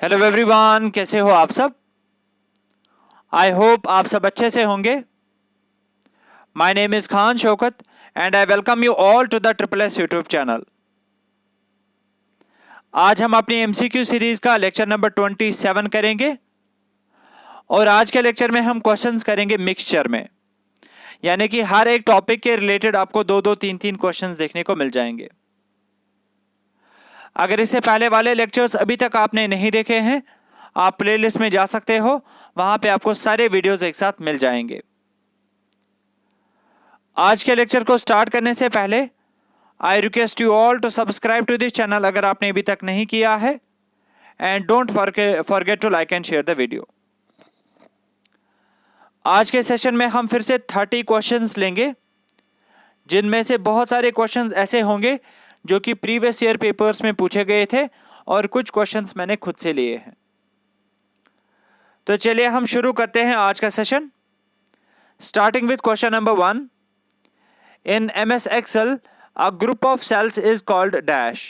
Hello everyone, कैसे हो आप सब। आई होप आप सब अच्छे से होंगे। My name is Khan Shaukat and I welcome you all to the triple S YouTube channel. आज हम अपनी एमसीक्यू सीरीज का लेक्चर नंबर 27 करेंगे और आज के लेक्चर में हम क्वेश्चंस करेंगे मिक्सचर में, यानी कि हर एक टॉपिक के रिलेटेड आपको दो दो तीन तीन क्वेश्चंस देखने को मिल जाएंगे। अगर इससे पहले वाले लेक्चर्स अभी तक आपने नहीं देखे हैं, आप प्लेलिस्ट में जा सकते हो, वहां पे आपको सारे वीडियोस एक साथ मिल जाएंगे। आज के लेक्चर को स्टार्ट करने से पहले I request you all to subscribe to this channel अगर आपने अभी तक नहीं किया है, and don't forget to like and share the video. आज के सेशन में हम फिर से 30 क्वेश्चंस लेंगे, जिनमें से बहुत सारे क्वेश्चंस ऐसे होंगे जो कि प्रीवियस ईयर पेपर्स में पूछे गए थे और कुछ क्वेश्चंस मैंने खुद से लिए हैं। तो चलिए हम शुरू करते हैं आज का session, starting with question number 1। In MS Excel a group of cells is called dash.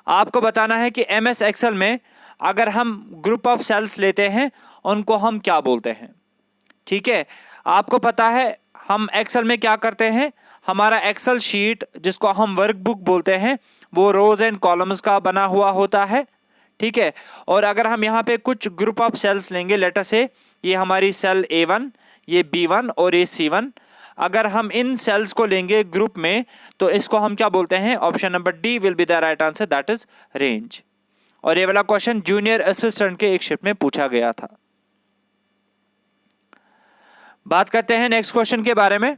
आपको बताना है कि MS Excel में अगर हम ग्रुप ऑफ सेल्स लेते हैं उनको हम क्या बोलते हैं। ठीक है, आपको पता है हम एक्सेल में क्या करते हैं, हमारा एक्सेल शीट जिसको हम वर्कबुक बोलते हैं वो रोज एंड कॉलम्स का बना हुआ होता है। ठीक है, और अगर हम यहाँ पे कुछ ग्रुप ऑफ सेल्स लेंगे, लेटर से ये हमारी सेल A1, ये B1 और ये C1, अगर हम इन सेल्स को लेंगे ग्रुप में तो इसको हम क्या बोलते हैं। Option number D will be the right answer, that is range. और ये वाला क्वेश्चन जूनियर असिस्टेंट के एक शिफ्ट में पूछा गया था। बात करते हैं नेक्स्ट क्वेश्चन के बारे में।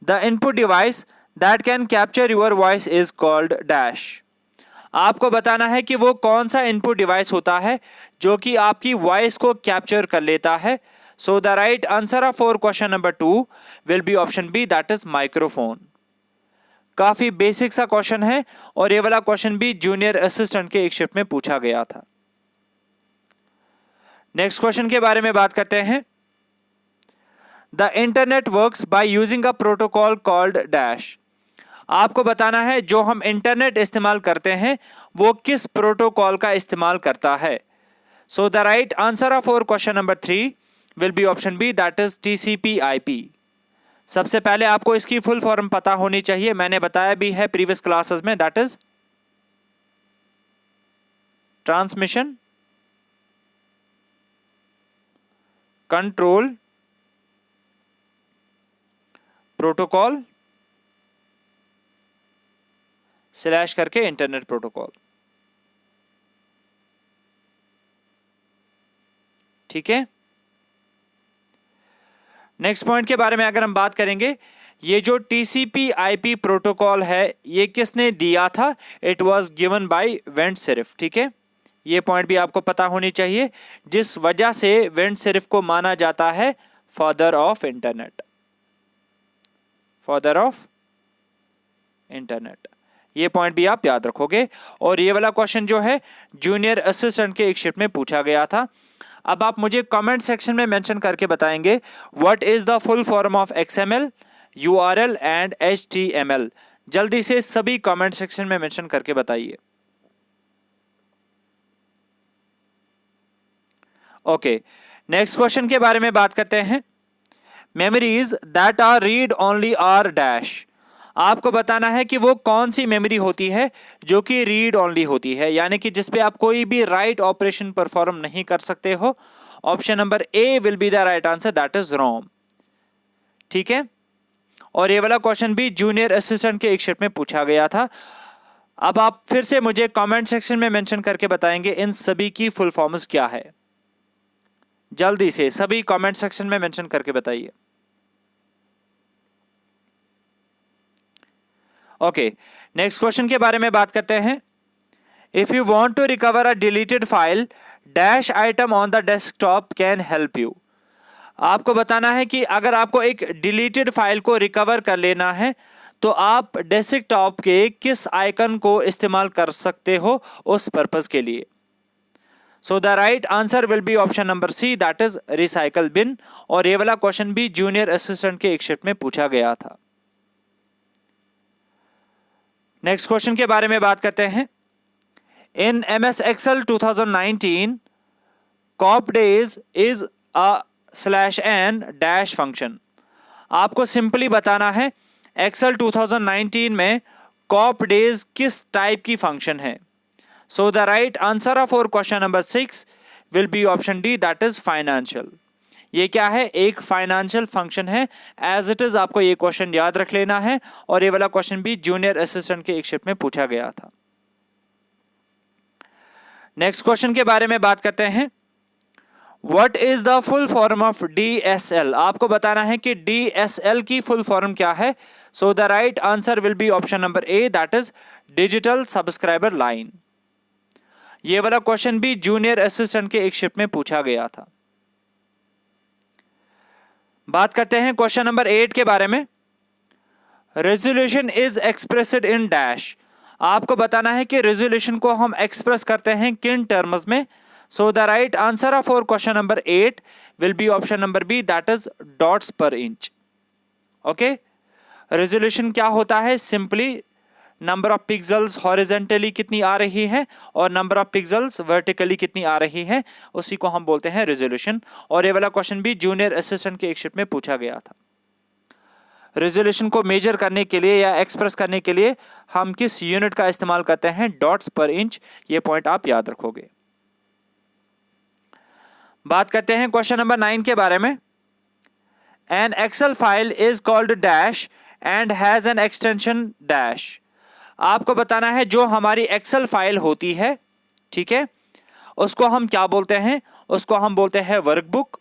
The input device that can capture your voice is called dash. आपको बताना है कि वो कौन सा इनपुट डिवाइस होता है जो कि आपकी वॉइस को कैप्चर कर लेता है। So the right answer for question number 2 will be option B, that is microphone. काफी बेसिक सा क्वेश्चन है और ये वाला क्वेश्चन भी जूनियर असिस्टेंट के एक शिफ्ट में पूछा गया था। नेक्स्ट क्वेश्चन के बारे में बात करते हैं। The internet works by using a protocol called dash. आपको बताना है जो हम इंटरनेट इस्तेमाल करते हैं वो किस प्रोटोकॉल का इस्तेमाल करता है। So the right answer for question number 3 will be option B, that is TCP/IP। सबसे पहले आपको इसकी फुल फॉर्म पता होनी चाहिए, मैंने बताया भी है प्रीवियस क्लासेस में, that is transmission control protocol slash करके इंटरनेट प्रोटोकॉल। ठीक है, नेक्स्ट पॉइंट के बारे में अगर हम बात करेंगे, ये जो TCP/IP प्रोटोकॉल है ये किसने दिया था। It was given by went serif. ठीक है, ये पॉइंट भी आपको पता होनी चाहिए, जिस वजह से वेंट सेरिफ को माना जाता है father of internet. Father of internet, ये पॉइंट भी आप याद रखोगे। और ये वाला क्वेश्चन जो है जूनियर असिस्टेंट के एक शिफ्ट में पूछा गया था। अब आप मुझे कमेंट सेक्शन में मेंशन करके बताएंगे what is the full form of XML, URL and HTML। जल्दी से सभी कमेंट सेक्शन में मेंशन करके बताइए। ओके, नेक्स्ट क्वेश्चन के बारे में बात करते हैं। Memories that are read only are dash. आपको बताना है कि वो कौन सी मेमोरी होती है जो कि रीड ओनली होती है, यानी कि जिसपे आप कोई भी राइट ऑपरेशन परफॉर्म नहीं कर सकते हो। Option number A will be the right answer, that is Rome. ठीक है, और ये वाला क्वेश्चन भी जूनियर असिस्टेंट के एक शिफ्ट में पूछा गया था। अब आप फिर से मुझे कमेंट सेक्शन में मेंशन करके बताएंगे इन सभी की फुल फॉर्म्स क्या है। जल्दी से सभी कमेंट सेक्शन में मेंशन करके बताइए। ओके, नेक्स्ट क्वेश्चन के बारे में बात करते हैं। If you want to recover a deleted file, dash item on the desktop can help you. आपको बताना है कि अगर आपको एक डिलीटेड फाइल को रिकवर कर लेना है तो आप डेस्कटॉप के किस आइकन को इस्तेमाल कर सकते हो उस पर्पस के लिए। So the right answer will be option number C, that is recycle bin. और ये वाला क्वेश्चन भी जूनियर असिस्टेंट के एक शिफ्ट में पूछा गया था। नेक्स्ट क्वेश्चन के बारे में बात करते हैं। In MS Excel 2019, cop days is a /n dash function. आपको सिंपली बताना है एक्सेल 2019 में कॉप डेज किस टाइप की फंक्शन है. So the right answer for question number 6 will be option D, that is financial. ये क्या है? एक फाइनेंशियल फंक्शन है. एज इट इज आपको ये क्वेश्चन याद रख लेना है, और ये वाला क्वेश्चन भी जूनियर असिस्टेंट के एक शिफ्ट में पूछा गया था. नेक्स्ट क्वेश्चन के बारे में बात करते हैं. What is the full form of DSL? आपको बताना है कि DSL की फुल फॉर्म क्या है. So the right answer will be option number A, that is digital subscriber line. ये वाला क्वेश्चन भी जूनियर असिस्टेंट के एक शिफ्ट में पूछा गया था. बात करते हैं क्वेश्चन नंबर 8 के बारे में. Resolution is expressed in dash. आपको बताना है कि रेजोल्यूशन को हम एक्सप्रेस करते हैं किन टर्म्स में. So the right answer for question number 8 will be option number B, that is dots per inch. Okay, resolution क्या होता है? Simply number of pixels horizontally कितनी आ रही है और नंबर ऑफ पिक्सल्स वर्टिकली कितनी आ रही है, उसी को हम बोलते हैं रेजोल्यूशन. और ये वाला क्वेश्चन भी जूनियर असिस्टेंट के एक शिफ्ट में पूछा गया था. रेजोल्यूशन को मेजर करने के लिए या एक्सप्रेस करने के लिए हम किस यूनिट का इस्तेमाल करते हैं? Dots per inch. ये पॉइंट आप याद रखोगे. बात करते हैं क्वेश्चन नंबर 9 के बारे में. An Excel file is called dash and has an extension dash. आपको बताना है जो हमारी एक्सेल फाइल होती है, ठीक है, उसको हम क्या बोलते हैं? उसको हम बोलते हैं वर्कबुक.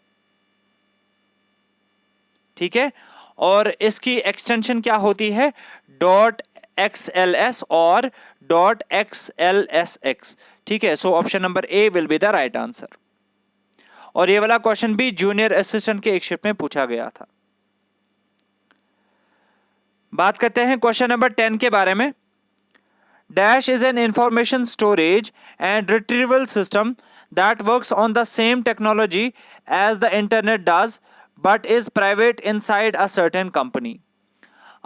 ठीक है, और इसकी एक्सटेंशन क्या होती है? .xls और .xlsx. ठीक है, so option number A will be the right answer. और ये वाला क्वेश्चन भी जूनियर असिस्टेंट के एक शिफ्ट में पूछा गया था. बात करते हैं क्वेश्चन नंबर 10 के बारे में. Dash is an information storage and retrieval system that works on the same technology as the internet does but is private inside a certain company.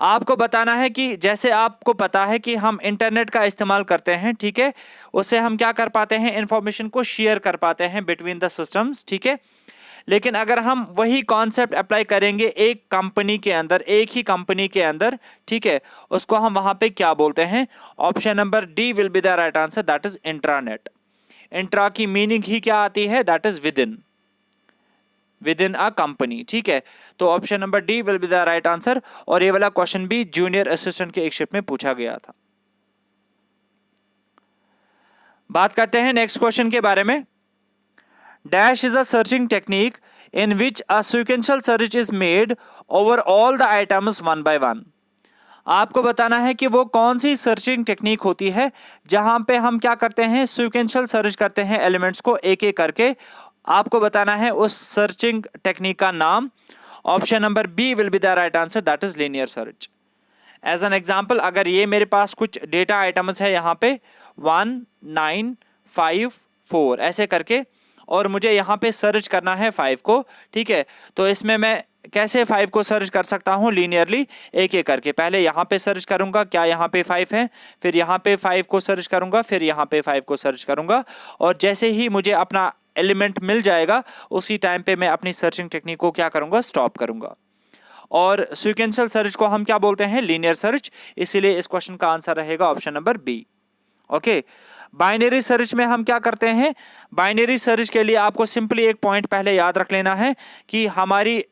आपको बताना है कि जैसे आपको पता है कि हम इंटरनेट का इस्तेमाल करते हैं, ठीक है, उससे हम क्या कर पाते हैं? इंफॉर्मेशन को शेयर कर पाते हैं बिटवीन द सिस्टम्स. ठीक है, लेकिन अगर हम वही कॉन्सेप्ट अप्लाई करेंगे एक कंपनी के अंदर, एक ही कंपनी के अंदर, ठीक है, उसको हम वहां पे क्या बोलते हैं? Option number D will be the right answer, that is intranet. Intra की मीनिंग ही क्या आती है? That is with in a company. ठीक है, तो option number D will be the right answer. और ये वाला क्वेश्चन भी जूनियर असिस्टेंट के एक शिफ्ट में पूछा गया था. बात करते हैं नेक्स्ट क्वेश्चन के बारे में. Dash is a searching technique in which a sequential search is made over all the items one by one. आपको बताना है कि वो कौन सी सर्चिंग टेक्निक होती है जहां पे हम क्या करते हैं? सीक्वेंशियल सर्च करते हैं एलिमेंट्स को एक एक करके. आपको बताना है उस सर्चिंग टेक्निक का नाम. Option number B will be the right answer, that is linear search. As an example, अगर ये मेरे पास कुछ डेटा आइटम्स है यहाँ पे 1, 9, 5, 4 ऐसे करके, और मुझे यहाँ पे सर्च करना है 5 को. ठीक है, तो इसमें मैं कैसे 5 को सर्च कर सकता हूँ? लीनियरली, एक एक करके. पहले यहाँ पे सर्च करूँगा, क्या यहाँ पे 5 है, फिर यहाँ पे 5 को सर्च करूँगा, फिर यहाँ पे 5 को सर्च करूँगा, और जैसे ही मुझे अपना एलिमेंट मिल जाएगा उसी टाइम पे मैं अपनी सर्चिंग टेक्निक को क्या करूँगा? स्टॉप करूँगा. और सीक्वेंशियल सर्च को हम क्या बोलते हैं? Linear search. इसीलिए इस क्वेश्चन का आंसर रहेगा option number B. Okay, binary search में हम क्या करते हैं? बाइनरी सर्च के लिए आपको सिंपली एक पॉइंट पहले याद रख लेना है कि हमारी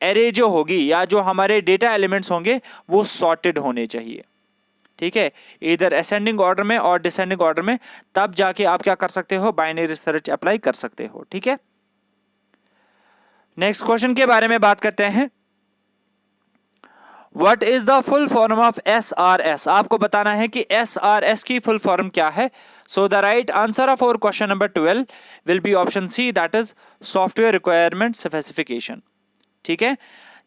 एरे जो होगी या जो हमारे डेटा एलिमेंट्स होंगे वो सॉर्टेड होने चाहिए. ठीक है, इधर असेंडिंग ऑर्डर में और डिसेंडिंग ऑर्डर में, तब जाके आप क्या कर सकते हो? बाइनरी सर्च अप्लाई कर सकते हो. ठीक है, नेक्स्ट क्वेश्चन के बारे में बात करते हैं. What is the full form of SRS? आपको बताना है कि SRS की फुल फॉर्म क्या है. So the right answer for question number 12 will be option C, that is software requirement specification. ठीक है,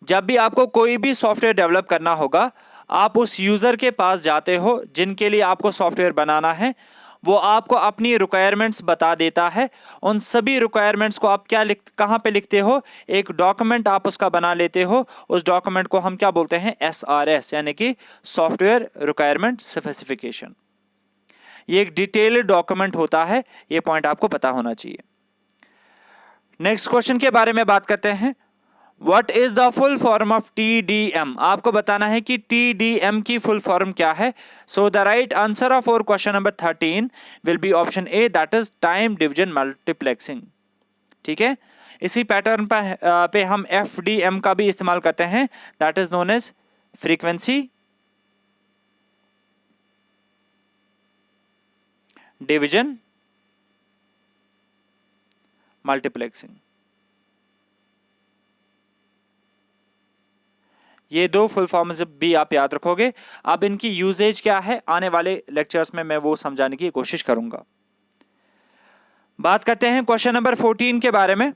जब भी आपको कोई भी सॉफ्टवेयर डेवलप करना होगा, आप उस यूजर के पास जाते हो जिनके लिए आपको सॉफ्टवेयर बनाना है. वो आपको अपनी रिक्वायरमेंट्स बता देता है. उन सभी रिक्वायरमेंट्स को आप क्या कहाँ पे लिखते हो? एक डॉक्यूमेंट आप उसका बना लेते हो. उस डॉक्यूमेंट को हम क्या बोलते हैं? SRS, यानी कि सॉफ्टवेयर रिक्वायरमेंट स्पेसिफिकेशन. ये एक डिटेल्ड डॉक्यूमेंट होता है, ये पॉइंट आपको पता होना चाहिए। नेक्स्ट क्वेश्चन के बारे में बात करते हैं। What is the full form of TDM? आपको बताना है कि TDM की फुल फॉर्म क्या है। So the right answer of और question number 13 will be option A, that is time division multiplexing. ठीक है, इसी पैटर्न पे हम FDM का भी इस्तेमाल करते हैं, that is known as frequency division multiplexing. ये दो फुल फॉर्म्स भी आप याद रखोगे। अब इनकी यूजेज क्या है, आने वाले लेक्चर्स में मैं वो समझाने की कोशिश करूंगा। बात करते हैं क्वेश्चन नंबर 14 के बारे में।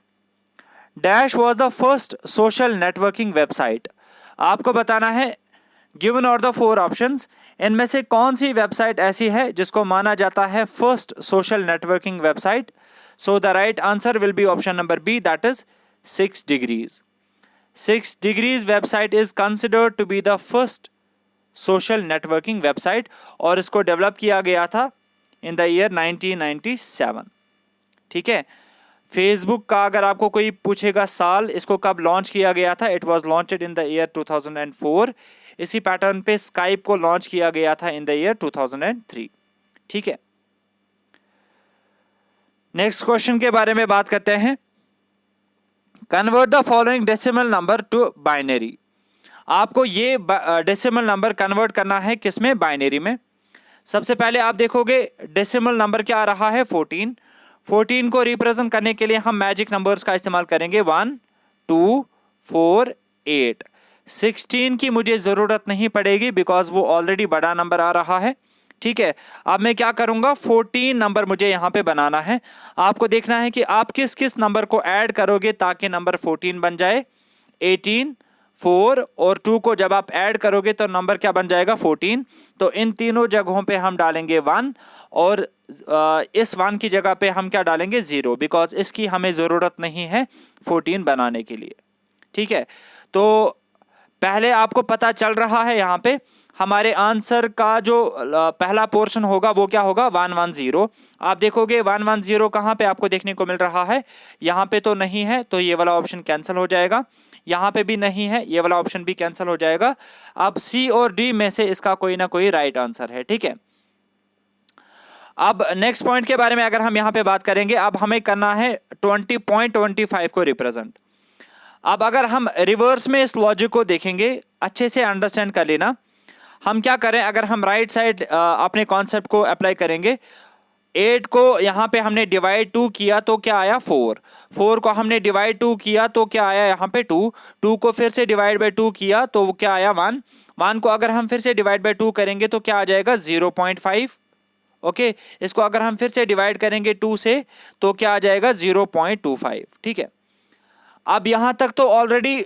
Dash was the first social networking website. आपको बताना है गिवन और द 4 ऑप्शंस, इनमें से कौन सी वेबसाइट ऐसी है जिसको माना जाता है first social networking website. So the right answer will be option number B, that is 6 degrees. 6 degrees website is considered to be the first social networking website और इसको डेवलप किया गया था इन द ईयर 1997। ठीक है, Facebook का अगर आपको कोई पूछेगा साल, इसको कब लॉन्च किया गया था, it was launched in the year 2004। इसी पैटर्न पे स्काइप को लॉन्च किया गया था इन द ईयर 2003। ठीक है, नेक्स्ट क्वेश्चन के बारे में बात करते हैं। Convert the following decimal number two binary. आपको ये डेसिमल नंबर कन्वर्ट करना है किसमें, बाइनरी में। सबसे पहले आप देखोगे डेसिमल नंबर क्या आ रहा है, 14। 14 को रिप्रेजेंट करने के लिए हम मैजिक नंबर्स का इस्तेमाल करेंगे, 1 2 4 8। 16 की मुझे जरूरत नहीं पड़ेगी बिकॉज वो ऑलरेडी बड़ा नंबर आ रहा है। ठीक है, अब मैं क्या करूंगा, 14 नंबर मुझे यहाँ पे बनाना है। आपको देखना है कि आप किस किस नंबर को ऐड करोगे ताकि नंबर 14 बन जाए। 18, 4 और 2 को जब आप ऐड करोगे तो नंबर क्या बन जाएगा, 14। तो इन तीनों जगहों पे हम डालेंगे 1 और इस 1 की जगह पे हम क्या डालेंगे, 0, बिकॉज इसकी हमें ज़रूरत नहीं है 14 बनाने के लिए। ठीक है, तो पहले आपको पता चल रहा है यहाँ पे हमारे आंसर का जो पहला पोर्शन होगा वो क्या होगा, 110। आप देखोगे 110 कहाँ पे आपको देखने को मिल रहा है, यहाँ पे तो नहीं है, तो ये वाला ऑप्शन कैंसिल हो जाएगा। यहाँ पे भी नहीं है, ये वाला ऑप्शन भी कैंसिल हो जाएगा। अब सी और डी में से इसका कोई ना कोई राइट आंसर है। ठीक है, अब नेक्स्ट पॉइंट के बारे में अगर हम यहाँ पे बात करेंगे, अब हमें करना है 20.25 को रिप्रेजेंट। अब अगर हम रिवर्स में इस लॉजिक को देखेंगे, अच्छे से अंडरस्टैंड कर लेना। हम क्या करें, अगर हम राइट साइड अपने कॉन्सेप्ट को अप्लाई करेंगे, 8 को यहाँ पे हमने डिवाइड 2 किया तो क्या आया, 4। 4 को हमने डिवाइड 2 किया तो क्या आया यहाँ पे 2। 2 को फिर से डिवाइड बाई 2 किया तो वो क्या आया, 1। 1 को अगर हम फिर से डिवाइड बाई 2 करेंगे तो क्या आ जाएगा, 0.5। ओके, इसको अगर हम फिर से डिवाइड करेंगे 2 से तो क्या आ जाएगा, 0.25। ठीक है, अब यहाँ तक तो ऑलरेडी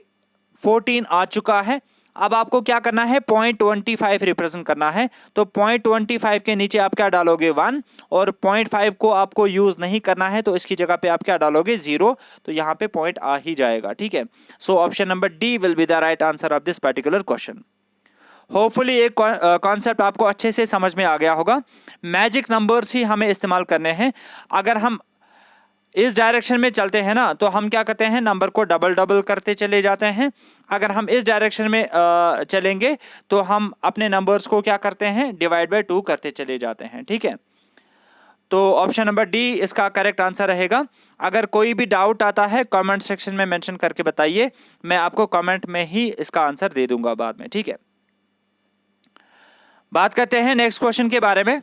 14 आ चुका है। अब आपको क्या करना है, 0.25 रिप्रेजेंट करना है। तो 0.25 के नीचे आप क्या डालोगे, 1, और 0.5 को आपको यूज नहीं करना है तो इसकी जगह पे आप क्या डालोगे, 0। तो यहाँ पे पॉइंट आ ही जाएगा। ठीक है, so option number D will be the right answer of this particular question. Hopefully एक कॉन्सेप्ट आपको अच्छे से समझ में आ गया होगा। मैजिक नंबर्स ही हमें इस्तेमाल करने हैं। अगर हम इस डायरेक्शन में चलते हैं ना तो हम क्या करते हैं, नंबर को डबल डबल करते चले जाते हैं। अगर हम इस डायरेक्शन में चलेंगे तो हम अपने नंबर्स को क्या करते हैं, डिवाइड बाय 2 करते चले जाते हैं। ठीक है, तो ऑप्शन नंबर डी इसका करेक्ट आंसर रहेगा। अगर कोई भी डाउट आता है कमेंट सेक्शन में मेंशन करके बताइए, मैं आपको कमेंट में ही इसका आंसर दे दूंगा बाद में। ठीक है, बात करते हैं नेक्स्ट क्वेश्चन के बारे में।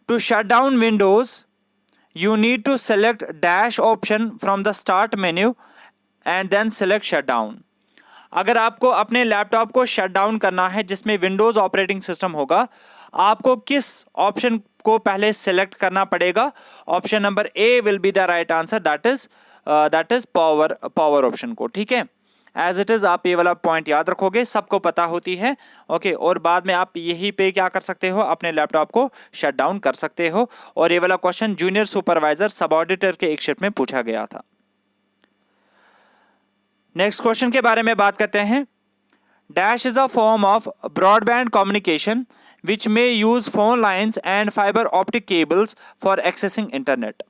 To shut down Windows you need to select dash option from the start menu and then select shutdown। अगर आपको अपने लैपटॉप को शट डाउन करना है जिसमें विंडोज ऑपरेटिंग सिस्टम होगा, आपको किस ऑप्शन को पहले सेलेक्ट करना पड़ेगा। Option number A will be the right answer, that is power option को। ठीक है, एज इट इज आप ये वाला पॉइंट याद रखोगे, सबको पता होती है। ओके, और बाद में आप यही पे क्या कर सकते हो, अपने लैपटॉप को शट डाउन कर सकते हो। और ये वाला क्वेश्चन जूनियर सुपरवाइजर सब ऑडिटर के एक शिफ्ट में पूछा गया था। नेक्स्ट क्वेश्चन के बारे में बात करते हैं। Dash is a form of broadband communication which may use phone lines and fiber optic cables for accessing internet.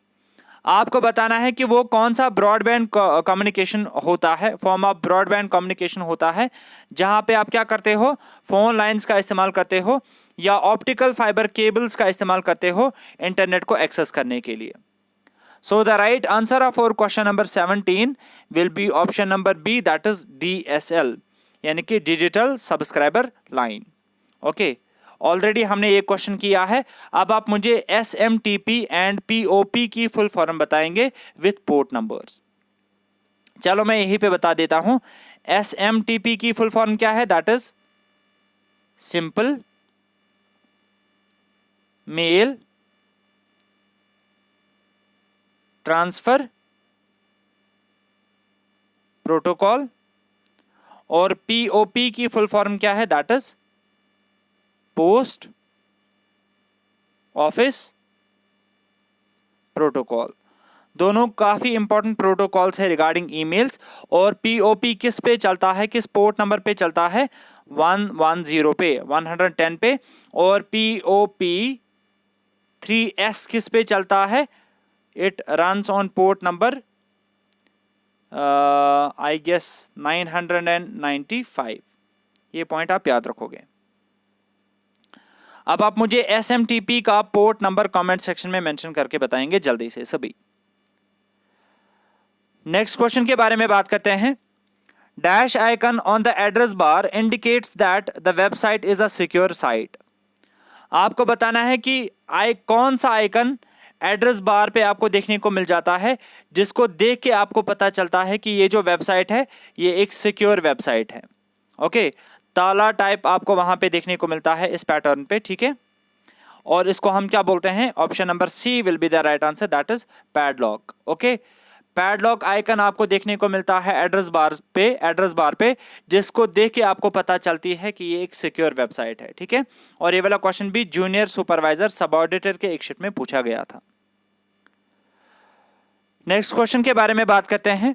आपको बताना है कि वो कौन सा ब्रॉडबैंड कम्युनिकेशन होता है, फॉर्म ऑफ ब्रॉडबैंड कम्युनिकेशन होता है, जहां पे आप क्या करते हो, फोन लाइंस का इस्तेमाल करते हो या ऑप्टिकल फाइबर केबल्स का इस्तेमाल करते हो इंटरनेट को एक्सेस करने के लिए. So the right answer of our question number 17 will be option number B, that is DSL, यानी कि digital subscriber line. Okay, already हमने ये क्वेश्चन किया है. अब आप मुझे SMTP एंड POP की फुल फॉर्म बताएंगे विथ पोर्ट नंबर्स. चलो मैं यहीं पे बता देता हूं. SMTP की फुल फॉर्म क्या है? That is simple mail transfer protocol. और POP की फुल फॉर्म क्या है? That is post office protocol. दोनों काफी इंपॉर्टेंट प्रोटोकॉल्स है रिगार्डिंग ईमेल्स. और POP किस पे चलता है, किस पोर्ट नंबर पे चलता है? 110 पे, 110 पे. और POP 3S किस पे चलता है? It runs on port number I guess 995. ये पॉइंट आप याद रखोगे. अब आप मुझे SMTP का पोर्ट नंबर कमेंट सेक्शन में मेंशन करके बताएंगे जल्दी से सभी. नेक्स्ट क्वेश्चन के बारे में बात करते हैं. Dash icon on the address bar indicates that the website is a secure site. आपको बताना है कि कौन सा आइकन एड्रेस बार पे आपको देखने को मिल जाता है जिसको देख के आपको पता चलता है कि ये जो वेबसाइट है ये एक सिक्योर वेबसाइट है. ओके, ताला टाइप आपको वहां पे देखने को मिलता है इस पैटर्न पे. ठीक है, और इसको हम क्या बोलते हैं? Option number C will be the right answer, that is padlock. Okay, padlock icon आपको देखने को मिलता है एड्रेस बार पे जिसको देख के आपको पता चलती है कि ये एक सिक्योर वेबसाइट है. ठीक है, और ये वाला क्वेश्चन भी जूनियर सुपरवाइजर सबऑर्डिनेटर के एक शीट में पूछा गया था. नेक्स्ट क्वेश्चन के बारे में बात करते हैं.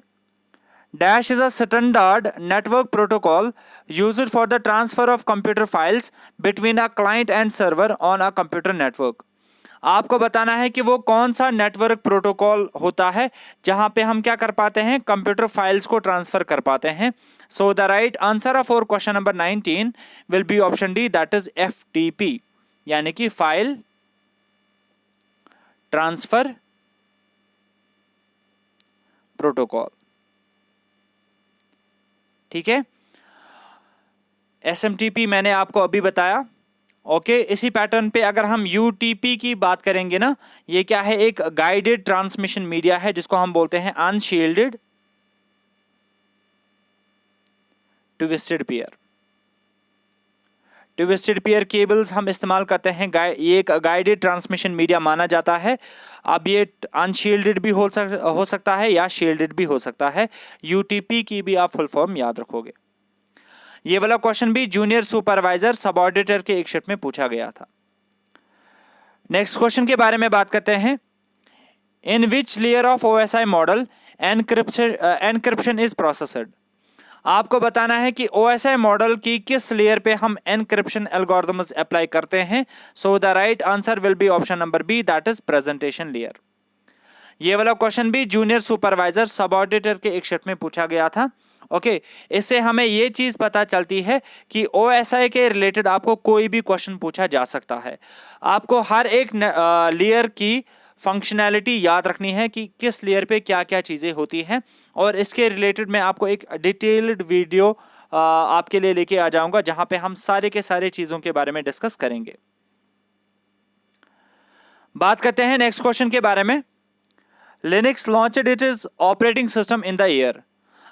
Dash is a standard network protocol used for the transfer of computer files between a client and server on a computer network. आपको बताना है कि वो कौन सा नेटवर्क प्रोटोकॉल होता है जहां पे हम क्या कर पाते हैं? कंप्यूटर फाइल्स को ट्रांसफर कर पाते हैं. So the right answer of our question number 19 will be option D, that is FTP, यानी कि फाइल ट्रांसफर प्रोटोकॉल. ठीक है, SMTP मैंने आपको अभी बताया. ओके, इसी पैटर्न पे अगर हम UTP की बात करेंगे ना, ये क्या है? एक गाइडेड ट्रांसमिशन मीडिया है जिसको हम बोलते हैं unshielded twisted pair. Twisted pair cables हम इस्तेमाल करते हैं. ये एक गाइडेड ट्रांसमिशन मीडिया माना जाता है. अब ये अनशील्डेड भी हो सकता है या शील्डेड भी हो सकता है. UTP की भी आप फुल फॉर्म याद रखोगे. ये वाला क्वेश्चन भी जूनियर सुपरवाइजर सबऑर्डिनेटर के एक शीट में पूछा गया था. नेक्स्ट क्वेश्चन के बारे में बात करते हैं. In which layer of OSI model encryption is processed. आपको बताना है कि OSI मॉडल की किस लेयर पे हम एनक्रिप्शन एल्गोरिथम्स अप्लाई करते हैं. So the right answer will be option number B, that is presentation layer. ये वाला क्वेश्चन भी जूनियर सुपरवाइजर सबऑर्डिनेटर के एक शीट में पूछा गया था. ओके, इससे हमें ये चीज पता चलती है कि OSI के रिलेटेड आपको कोई भी क्वेश्चन पूछा जा सकता है. आपको हर एक लेयर की फंक्शनैलिटी याद रखनी है कि किस लेयर पे क्या क्या चीजें होती हैं. और इसके रिलेटेड मैं आपको एक डिटेल्ड वीडियो आपके लिए लेके आ जाऊंगा जहां पे हम सारे के सारे चीजों के बारे में डिस्कस करेंगे. बात करते हैं नेक्स्ट क्वेश्चन के बारे में. Linux launched it's operating system in the year.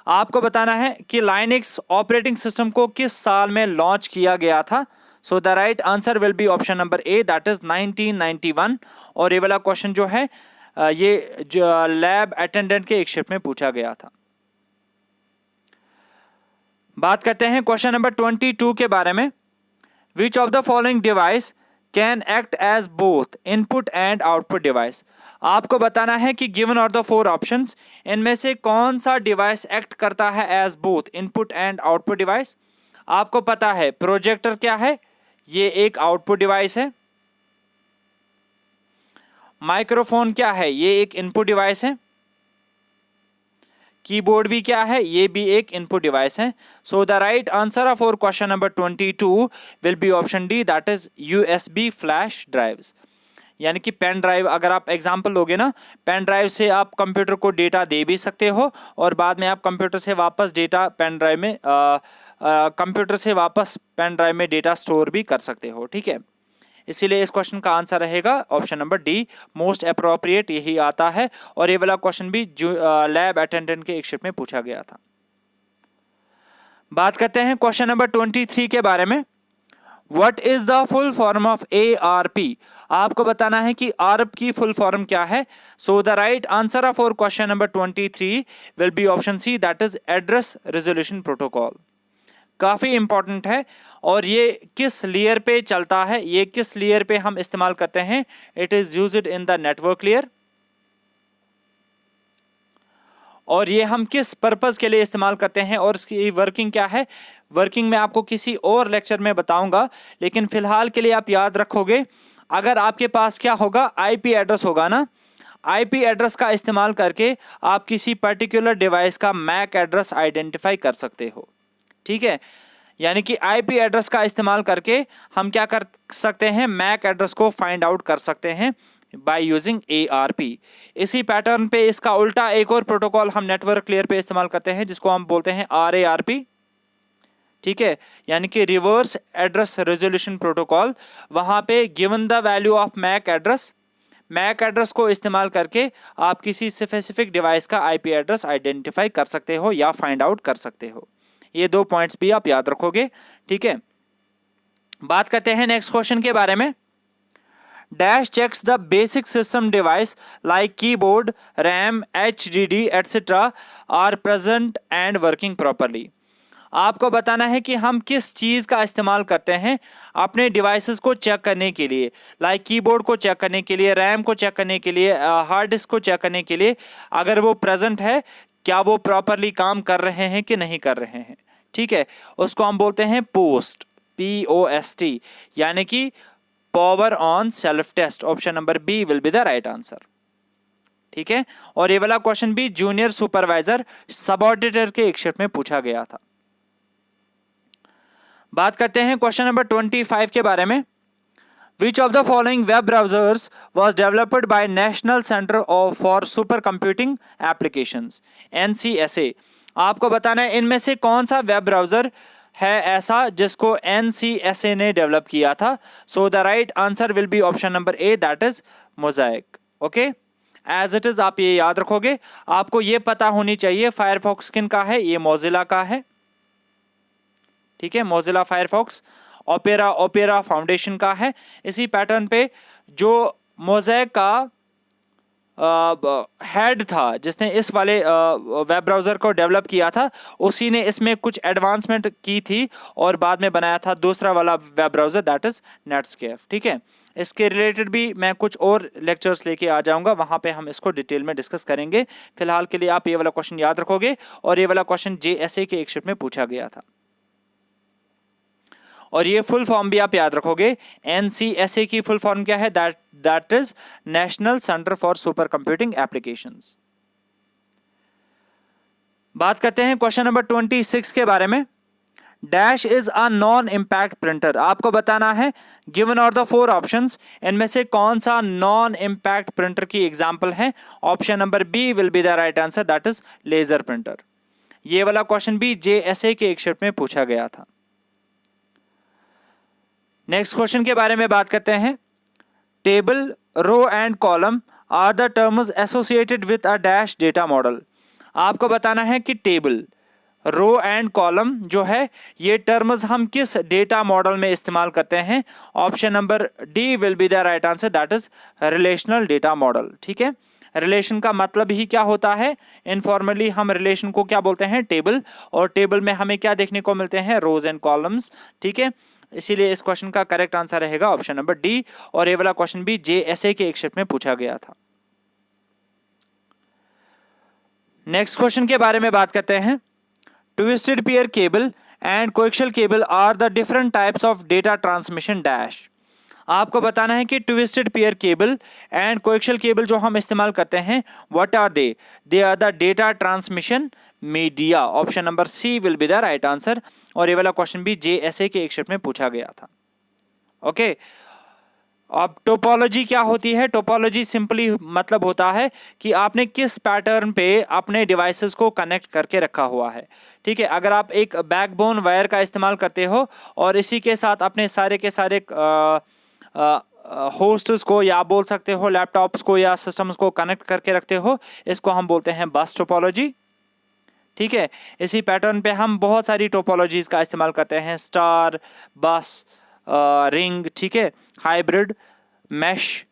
आपको बताना है कि लाइनक्स ऑपरेटिंग सिस्टम को किस साल में लॉन्च किया गया था. So the right answer will be option number A, that is 1991. और ये वाला क्वेश्चन जो है ये जो लैब अटेंडेंट के एक शिफ्ट में पूछा गया था. बात करते हैं क्वेश्चन नंबर 22 के बारे में. Which of the following device can act as both input and output device. आपको बताना है कि गिवन आर द 4 ऑप्शंस, इनमें से कौन सा डिवाइस एक्ट करता है as both input and output device. आपको पता है प्रोजेक्टर क्या है, ये एक आउटपुट डिवाइस है। माइक्रोफोन क्या है? ये एक इनपुट डिवाइस है। कीबोर्ड भी क्या है? ये भी एक इनपुट डिवाइस है। So the right answer of और question number 22 will be option D, that is USB flash drives. यानी कि पेन ड्राइव, अगर आप एग्जांपल लोगे ना, पेन ड्राइव से आप कंप्यूटर को डेटा दे भी सकते हो और बाद में आप कंप्यूटर से वापस डेटा पेन ड्राइव में कंप्यूटर से वापस पेन ड्राइव में डेटा स्टोर भी कर सकते हो। ठीक है, इसीलिए इस क्वेश्चन का आंसर रहेगा option number D, most appropriate यही आता है। और ये वाला क्वेश्चन भी लैब अटेंडेंट के एक शिफ्ट में पूछा गया था। बात करते हैं क्वेश्चन नंबर 23 के बारे में। What is the full form of ARP? आपको बताना है कि ARP की फुल फॉर्म क्या है। So the right answer of और question number 23 will be option C, that is address resolution protocol. काफी इंपॉर्टेंट है। और ये किस लेयर पे चलता है, ये किस लेयर पे हम इस्तेमाल करते हैं? It is used in the network layer. और ये हम किस पर्पस के लिए इस्तेमाल करते हैं और इसकी वर्किंग क्या है? वर्किंग में आपको किसी और लेक्चर में बताऊंगा, लेकिन फिलहाल के लिए आप याद रखोगे, अगर आपके पास क्या होगा, IP एड्रेस होगा ना, IP एड्रेस का इस्तेमाल करके आप किसी पर्टिकुलर डिवाइस का मैक एड्रेस आइडेंटिफाई कर सकते हो। ठीक है, यानी कि IP एड्रेस का इस्तेमाल करके हम क्या कर सकते हैं? मैक एड्रेस को फाइंड आउट कर सकते हैं बाय यूजिंग ARP। इसी पैटर्न पे इसका उल्टा एक और प्रोटोकॉल हम नेटवर्क लेयर पे इस्तेमाल करते हैं, जिसको हम बोलते हैं RARP। ठीक है, यानी कि रिवर्स एड्रेस रेजोल्यूशन प्रोटोकॉल। वहां पे given the value of MAC address को इस्तेमाल करके आप किसी स्पेसिफिक डिवाइस का IP एड्रेस आइडेंटिफाई कर सकते हो या फाइंड आउट कर सकते हो। ये दो पॉइंट्स भी आप याद रखोगे। ठीक है, बात करते हैं नेक्स्ट क्वेश्चन के बारे में। Dash checks the basic system device like keyboard, RAM, HDD etcetera are present and working properly. आपको बताना है कि हम किस चीज़ का इस्तेमाल करते हैं अपने डिवाइसेस को चेक करने के लिए। लाइक कीबोर्ड को चेक करने के लिए, रैम को चेक करने के लिए, हार्ड डिस्क को चेक करने के लिए, अगर वो प्रेजेंट है, क्या वो प्रॉपरली काम कर रहे हैं कि नहीं कर रहे हैं। ठीक है, उसको हम बोलते हैं पोस्ट, POST, यानी कि power on self test. Option number B will be the right answer. ठीक है, और ये वाला क्वेश्चन भी जूनियर सुपरवाइजर सबऑर्डिनेटर के एक शिफ्ट में पूछा गया था। बात करते हैं क्वेश्चन नंबर 25 के बारे में। Which of the following web browsers was developed by National Center for Supercomputing Applications, NCSA? आपको बताना है इनमें से कौन सा वेब ब्राउजर है ऐसा जिसको NCSA ने डेवलप किया था। So the right answer will be option number A, that is Mosaic. Okay, as it is आप ये याद रखोगे। आपको ये पता होनी चाहिए फायरफॉक्स किन का है, ये मोजिला का है। ठीक है, मोजिला फायरफॉक्स। ओपेरा फाउंडेशन का है। इसी पैटर्न पे जो मोज़ैक का हेड था, जिसने इस वाले वेब ब्राउज़र को डेवलप किया था, उसी ने इसमें कुछ एडवांसमेंट की थी और बाद में बनाया था दूसरा वाला web browser, that is Netscape. ठीक है, इसके रिलेटेड भी मैं कुछ और लेक्चर्स लेके आ जाऊंगा, वहाँ पे हम इसको डिटेल में डिस्कस करेंगे। फिलहाल के लिए आप ये वाला क्वेश्चन याद रखोगे, और ये वाला क्वेश्चन JSA के एक शिफ्ट में पूछा गया था। और ये फुल फॉर्म भी आप याद रखोगे। NCSA की फुल फॉर्म क्या है? That is national centre for super computing applications. बात करते हैं क्वेश्चन नंबर 26 के बारे में। Dash is a non impact printer. आपको बताना है गिवन आर द 4 ऑप्शंस, इनमें से कौन सा नॉन इम्पैक्ट प्रिंटर की एग्जांपल है। Option number B will be the right answer, that is laser printer. ये वाला क्वेश्चन भी JSA के एक शिफ्ट में पूछा गया था। नेक्स्ट क्वेश्चन के बारे में बात करते हैं। Table, row and column are the terms associated with a dash data model. आपको बताना है कि टेबल, रो एंड कॉलम जो है, ये टर्म्स हम किस डेटा मॉडल में इस्तेमाल करते हैं। Option number D will be the right answer, that is relational data model. ठीक है, रिलेशन का मतलब ही क्या होता है? इनफॉर्मली हम रिलेशन को क्या बोलते हैं? टेबल। और टेबल में हमें क्या देखने को मिलते हैं? रोज एंड कॉलम्स। ठीक है, इसीलिए इस क्वेश्चन का करेक्ट आंसर रहेगा ऑप्शन नंबर डी। और ये वाला क्वेश्चन भी JSA के एक शिफ्ट में पूछा गया था। नेक्स्ट क्वेश्चन के बारे में बात करते हैं। Twisted pair cable and coaxial cable are the different types of data transmission dash. आपको बताना है कि twisted pair cable and coaxial cable जो हम इस्तेमाल करते हैं, what are they are the data transmission media. Option number C will be the right answer. और ये वाला क्वेश्चन भी JSA के एक शिफ्ट में पूछा गया था। ओके, अब टोपोलॉजी क्या होती है? टोपोलॉजी सिंपली मतलब होता है कि आपने किस पैटर्न पे अपने डिवाइसेस को कनेक्ट करके रखा हुआ है। ठीक है, अगर आप एक बैकबोन वायर का इस्तेमाल करते हो और इसी के साथ अपने सारे के सारे होस्ट्स को या बोल सकते हो लैपटॉप्स को या सिस्टम्स को कनेक्ट करके रखते हो, इसको हम बोलते हैं बस टोपोलॉजी। ठीक है, इसी पैटर्न पे हम बहुत सारी टोपोलॉजीज का इस्तेमाल करते हैं, स्टार, बस, रिंग, ठीक है, हाइब्रिड, मैश।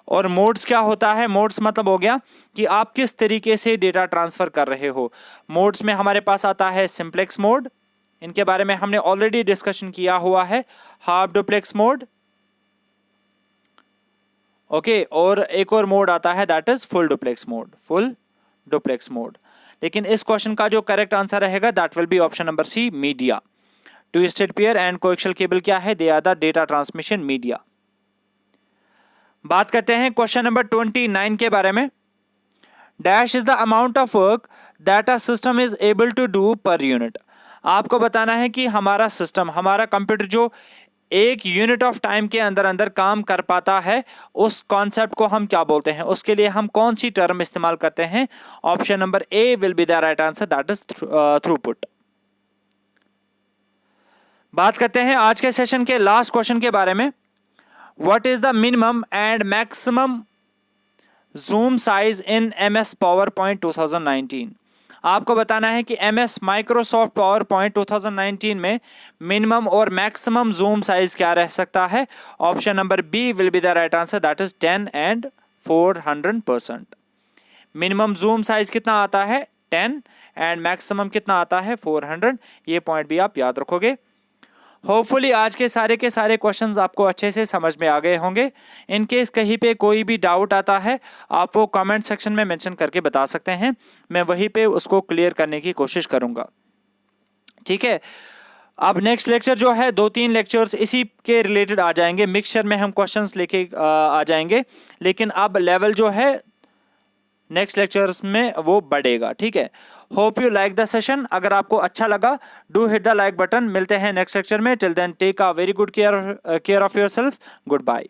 और मोड्स क्या होता है? मोड्स मतलब हो गया कि आप किस तरीके से डेटा ट्रांसफर कर रहे हो। मोड्स में हमारे पास आता है सिंप्लेक्स मोड, इनके बारे में हमने ऑलरेडी डिस्कशन किया हुआ है, हाफ डुप्लेक्स मोड, ओके, और एक और मोड आता है that is full duplex mode, full duplex mode. लेकिन इस क्वेश्चन का जो करेक्ट आंसर रहेगा that will be option number C, media. Twisted pair and coaxial cable क्या है? They are the data transmission media. बात करते हैं क्वेश्चन नंबर 29 के बारे में। Dash is the amount of work that a system is able to do per unit. आपको बताना है कि हमारा सिस्टम, हमारा कंप्यूटर जो एक यूनिट ऑफ टाइम के अंदर अंदर काम कर पाता है, उस कॉन्सेप्ट को हम क्या बोलते हैं, उसके लिए हम कौन सी टर्म इस्तेमाल करते हैं? Option number A will be the right answer, that is throughput. बात करते हैं आज के सेशन के लास्ट क्वेश्चन के बारे में। What is the minimum and maximum zoom size in MS PowerPoint 2019। आपको बताना है कि MS माइक्रोसॉफ्ट PowerPoint 2019 में मिनिमम और मैक्सिमम जूम साइज क्या रह सकता है? Option number B will be the right answer, that is 10 and 400%। Minimum zoom size कितना आता है? 10 एंड मैक्सिमम कितना आता है? 400। ये पॉइंट भी आप याद रखोगे। होपफुली आज के सारे क्वेश्चंस आपको अच्छे से समझ में आ गए होंगे। इन केस कहीं पे कोई भी डाउट आता है, आप वो कमेंट सेक्शन में मेंशन करके बता सकते हैं, मैं वहीं पे उसको क्लियर करने की कोशिश करूंगा। ठीक है, अब नेक्स्ट लेक्चर जो है 2-3 लेक्चर्स इसी के रिलेटेड आ जाएंगे, मिक्सचर में हम क्वेश्चंस लेके आ जाएंगे, लेकिन अब लेवल जो है नेक्स्ट लेक्चर्स में वो बढ़ेगा। ठीक है, hope you like the session. अगर आपको अच्छा लगा, do hit the like button. मिलते हैं नेक्स्ट लेक्चर में। Till then take a very good care of yourself. Good bye.